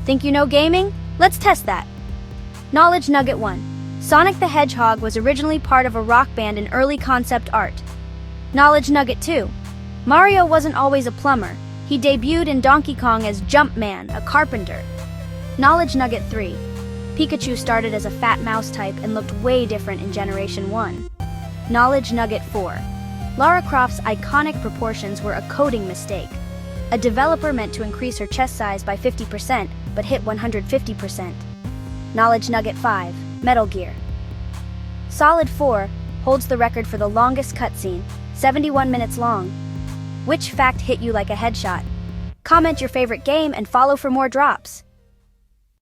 Think you know gaming? Let's test that. Knowledge Nugget 1. Sonic the Hedgehog was originally part of a rock band in early concept art. Knowledge Nugget 2. Mario wasn't always a plumber. He debuted in Donkey Kong as Jumpman, a carpenter. Knowledge Nugget 3. Pikachu started as a fat mouse type and looked way different in Generation 1. Knowledge Nugget 4. Lara Croft's iconic proportions were a coding mistake. A developer meant to increase her chest size by 50%, but hit 150%. Knowledge Nugget 5. Metal Gear Solid 4 holds the record for the longest cutscene, 71 minutes long. Which fact hit you like a headshot? Comment your favorite game and follow for more drops.